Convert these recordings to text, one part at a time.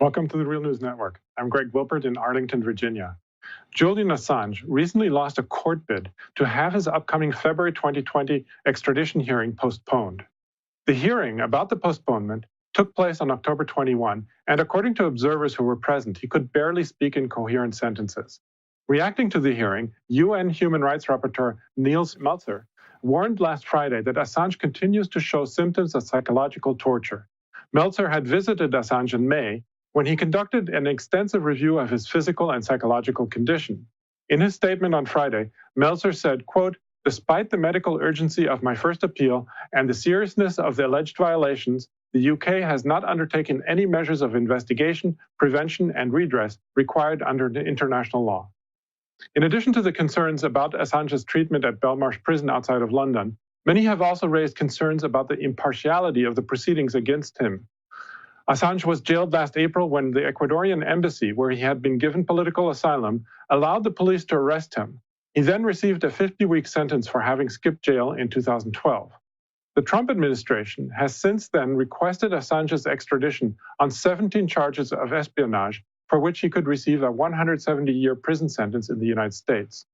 Welcome to the Real News Network. I'm Greg Wilpert in Arlington, Virginia. Julian Assange recently lost a court bid to have his upcoming February 2020 extradition hearing postponed. The hearing about the postponement took place on October 21, and according to observers who were present, he could barely speak in coherent sentences. Reacting to the hearing, UN Human Rights Rapporteur Nils Melzer warned last Friday that Assange continues to show symptoms of psychological torture. Melzer had visited Assange in May when he conducted an extensive review of his physical and psychological condition. In his statement on Friday, Melzer said, quote, "Despite the medical urgency of my first appeal and the seriousness of the alleged violations, the UK has not undertaken any measures of investigation, prevention, and redress required under the international law." In addition to the concerns about Assange's treatment at Belmarsh prison outside of London, many have also raised concerns about the impartiality of the proceedings against him. Assange was jailed last April when the Ecuadorian embassy, where he had been given political asylum, allowed the police to arrest him. He then received a 50-week sentence for having skipped jail in 2012. The Trump administration has since then requested Assange's extradition on 17 charges of espionage, for which he could receive a 170-year prison sentence in the United States.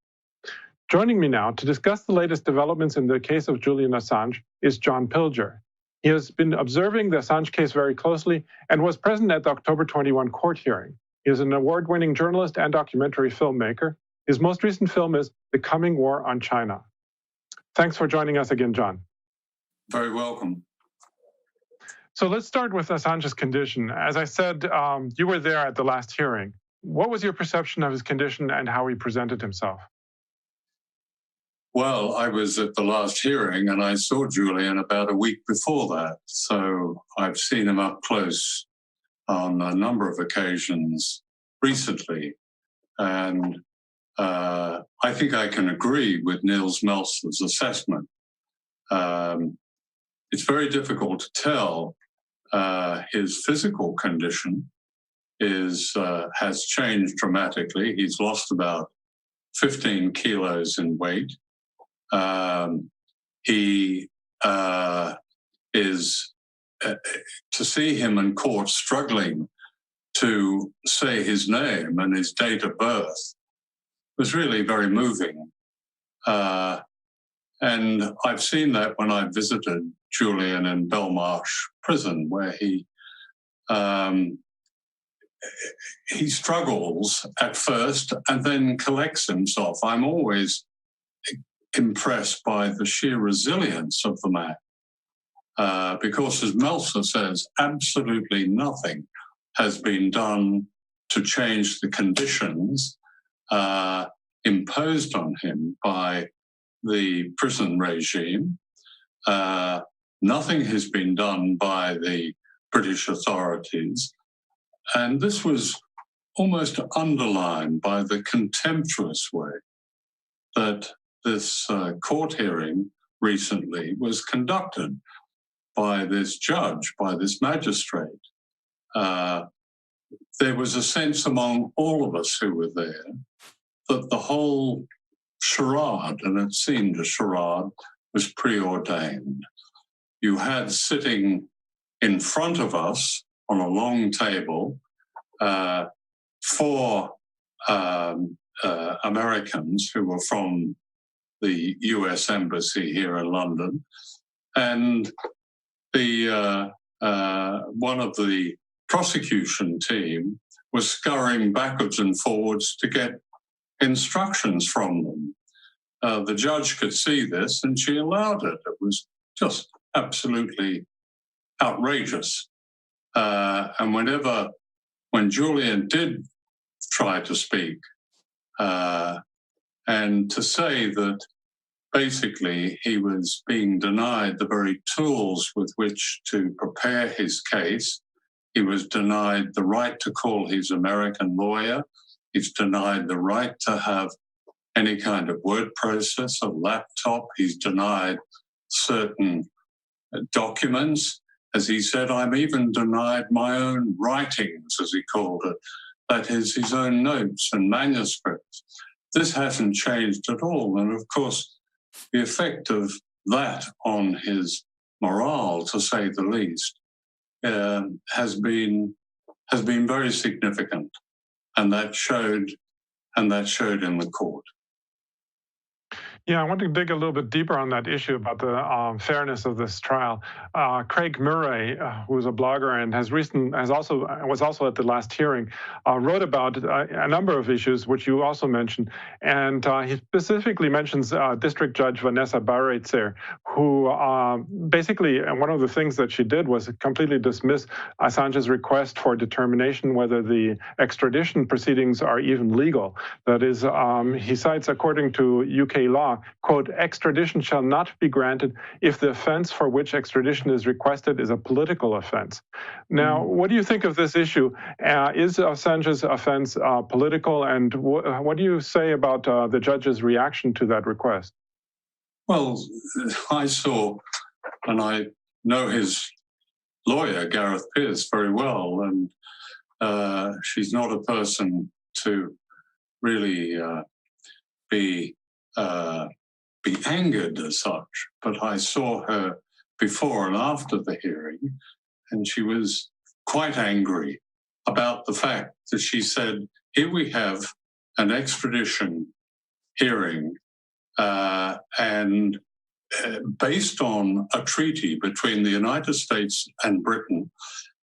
Joining me now to discuss the latest developments in the case of Julian Assange is John Pilger. He has been observing the Assange case very closely and was present at the October 21 court hearing. He is an award-winning journalist and documentary filmmaker. His most recent film is The Coming War on China. Thanks for joining us again, John. Very welcome. So let's start with Assange's condition. As I said, you were there at the last hearing. What was your perception of his condition and how he presented himself? Well, I was at the last hearing and I saw Julian about a week before that. So I've seen him up close on a number of occasions recently. And I think I can agree with Nils Melzer's assessment. It's very difficult to tell. His physical condition has changed dramatically. He's lost about 15 kilos in weight. He is, to see him in court struggling to say his name and his date of birth was really very moving. And I've seen that when I visited Julian in Belmarsh prison, where he struggles at first and then collects himself. I'm always impressed by the sheer resilience of the man, because, as Melzer says, absolutely nothing has been done to change the conditions imposed on him by the prison regime. Nothing has been done by the British authorities. And this was almost underlined by the contemptuous way that this court hearing recently was conducted by this judge, by this magistrate. There was a sense among all of us who were there that the whole charade, and it seemed a charade, was preordained. You had sitting in front of us on a long table 4 Americans who were from the US Embassy here in London, and the one of the prosecution team was scurrying backwards and forwards to get instructions from them. The judge could see this and she allowed it. It was just absolutely outrageous. And when Julian did try to speak, and to say that basically he was being denied the very tools with which to prepare his case, he was denied the right to call his American lawyer, he's denied the right to have any kind of word processor, laptop, he's denied certain documents. As he said, I'm even denied my own writings, as he called it, that is, his own notes and manuscripts. This hasn't changed at all. And of course, the effect of that on his morale, to say the least, has been has been very significant, and that showed in the court. Yeah, I want to dig a little bit deeper on that issue about the fairness of this trial. Craig Murray, who's a blogger and was also at the last hearing, wrote about a number of issues which you also mentioned, and he specifically mentions District Judge Vanessa Barretzer, who basically one of the things that she did was completely dismiss Assange's request for determination whether the extradition proceedings are even legal. That is, he cites, according to UK law, quote, extradition shall not be granted if the offense for which extradition is requested is a political offense. Now, what do you think of this issue? Is Assange's offense political, and what do you say about the judge's reaction to that request? Well, I saw, and I know his lawyer, Gareth Peirce, very well, and she's not a person to really be angered as such, but I saw her before and after the hearing, and she was quite angry about the fact that she said, here we have an extradition hearing, and based on a treaty between the United States and Britain,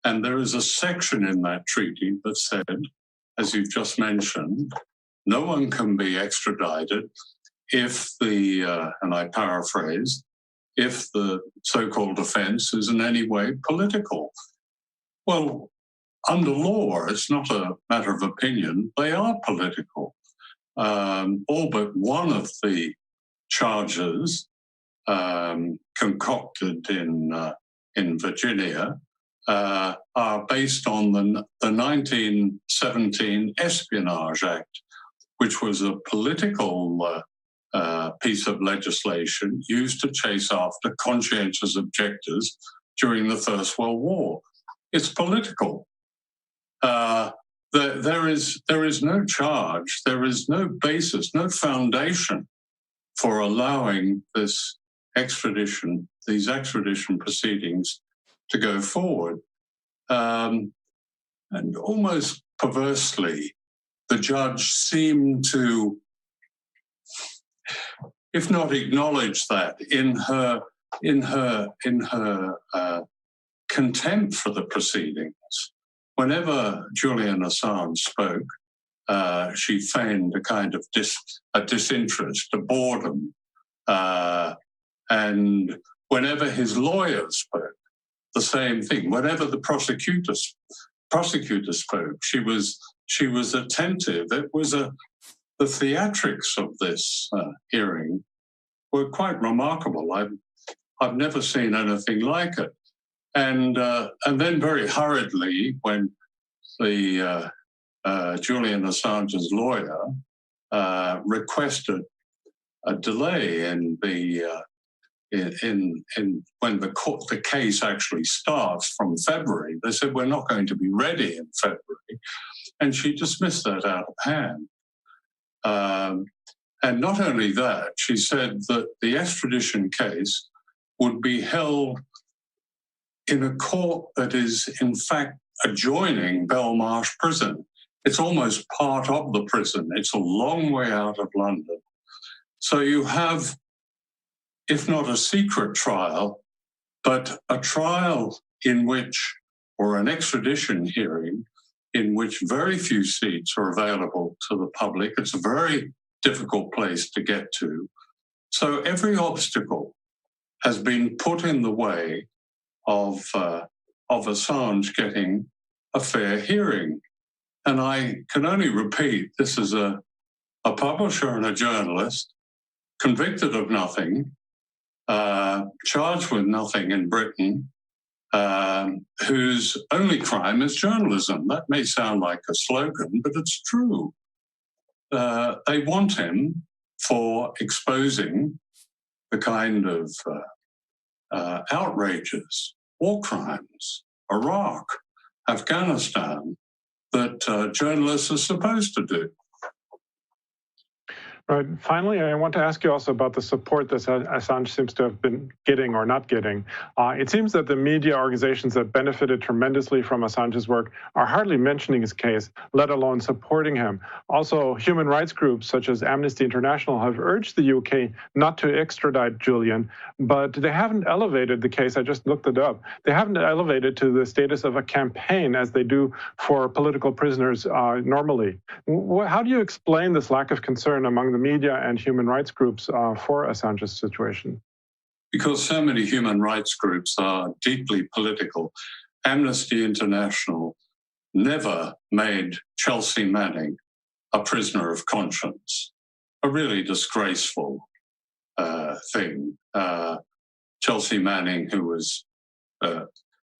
and there is a section in that treaty that said, as you've just mentioned, no one can be extradited if and I paraphrase, if the so-called offence is in any way political. Well, under law, it's not a matter of opinion, they are political. All but one of the charges concocted in Virginia are based on the 1917 Espionage Act, which was a political piece of legislation used to chase after conscientious objectors during the First World War. It's political. There is no charge, there is no basis, no foundation for allowing these extradition proceedings to go forward. And almost perversely, the judge seemed to, if not acknowledge that in her contempt for the proceedings. Whenever Julian Assange spoke, she feigned a kind of disinterest, a boredom, and whenever his lawyer spoke, the same thing. Whenever the prosecutor spoke, she was attentive. It was the theatrics of this hearing were quite remarkable. I've never seen anything like it. And then very hurriedly, when the Julian Assange's lawyer requested a delay in when the case actually starts from February, they said, we're not going to be ready in February. And she dismissed that out of hand. And not only that, she said that the extradition case would be held in a court that is, in fact, adjoining Belmarsh prison. It's almost part of the prison. It's a long way out of London. So you have, if not a secret trial, but a trial in which, or an extradition hearing, in which very few seats are available to the public. It's a very difficult place to get to. So every obstacle has been put in the way of Assange getting a fair hearing. And I can only repeat, this is a publisher and a journalist, convicted of nothing, charged with nothing in Britain, whose only crime is journalism. That may sound like a slogan, but it's true. They want him for exposing the kind of outrages, war crimes, Iraq, Afghanistan, that journalists are supposed to do. Right. Finally, I want to ask you also about the support that Assange seems to have been getting or not getting. It seems that the media organizations that benefited tremendously from Assange's work are hardly mentioning his case, let alone supporting him. Also, human rights groups such as Amnesty International have urged the UK not to extradite Julian, but they haven't elevated the case. I just looked it up. They haven't elevated to the status of a campaign as they do for political prisoners normally. How do you explain this lack of concern among the media and human rights groups for Assange's situation? Because so many human rights groups are deeply political. Amnesty International never made Chelsea Manning a prisoner of conscience, a really disgraceful thing. Chelsea Manning, who was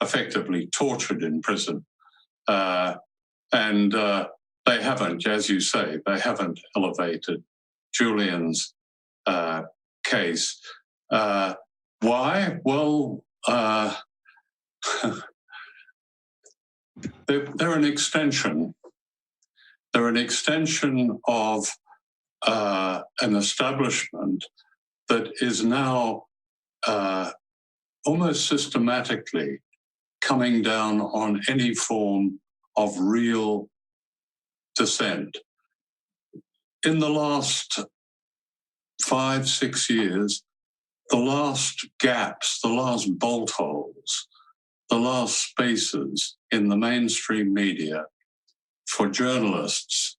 effectively tortured in prison, and they haven't, as you say, they haven't elevated Julian's case. Why? Well, they're an extension. They're an extension of an establishment that is now almost systematically coming down on any form of real dissent. In the last 5-6 years, the last gaps, the last bolt holes, the last spaces in the mainstream media for journalists,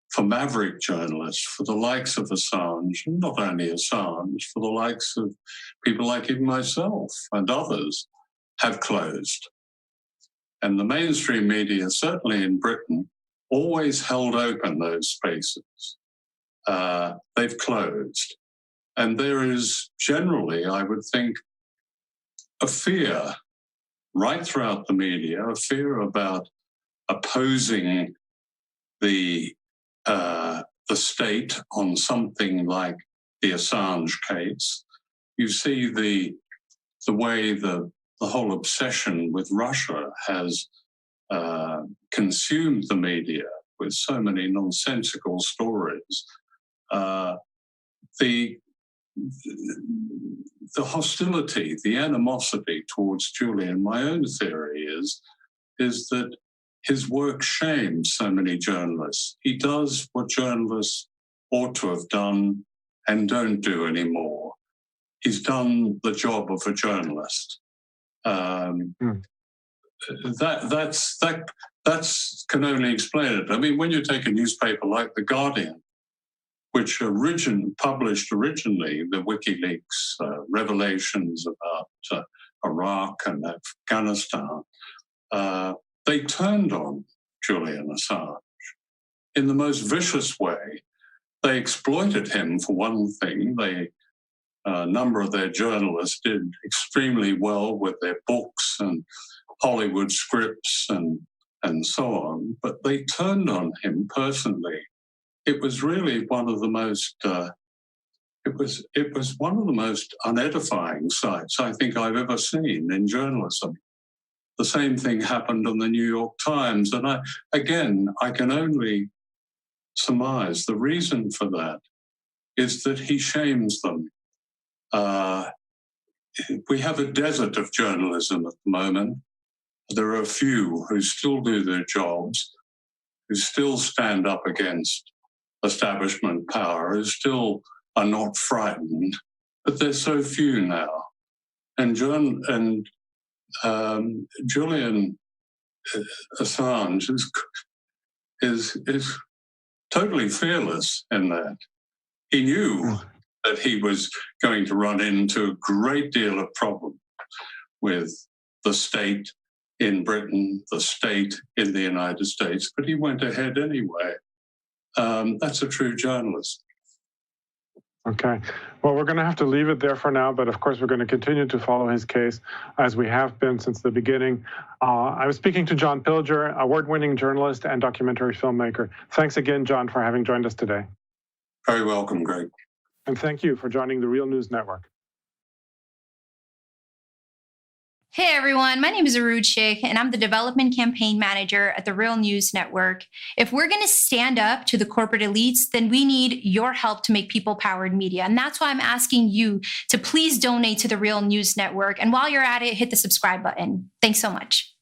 for maverick journalists, for the likes of Assange, and not only Assange, for the likes of people like even myself and others, have closed. And the mainstream media, certainly in Britain, always held open those spaces. They've closed. And there is generally, I would think, a fear right throughout the media, a fear about opposing the state on something like the Assange case. You see the way the whole obsession with Russia has consumed the media with so many nonsensical stories. The hostility, the animosity towards Julian, my own theory is that his work shames so many journalists. He does what journalists ought to have done and don't do anymore. He's done the job of a journalist. That's can only explain it. I mean, when you take a newspaper like The Guardian, which published originally the WikiLeaks revelations about Iraq and Afghanistan, they turned on Julian Assange in the most vicious way. They exploited him for one thing. A number of their journalists did extremely well with their books and Hollywood scripts and so on, but they turned on him personally. It was really one of the most it was one of the most unedifying sights I think I've ever seen in journalism. The same thing happened on the New York Times, and I can only surmise the reason for that is that he shames them. We have a desert of journalism at the moment. There are a few who still do their jobs, who still stand up against establishment power, who still are not frightened, but there's so few now. And Julian Assange is totally fearless in that. He knew that he was going to run into a great deal of problem with the state in Britain, the state in the United States, but he went ahead anyway. That's a true journalist. Okay. Well, we're going to have to leave it there for now, but of course we're going to continue to follow his case as we have been since the beginning. I was speaking to John Pilger, award-winning journalist and documentary filmmaker. Thanks again, John, for having joined us today. Very welcome, Greg. And thank you for joining the Real News Network. Hey everyone, my name is Arud Sheikh, and I'm the Development Campaign Manager at the Real News Network. If we're going to stand up to the corporate elites, then we need your help to make people-powered media. And that's why I'm asking you to please donate to the Real News Network. And while you're at it, hit the subscribe button. Thanks so much.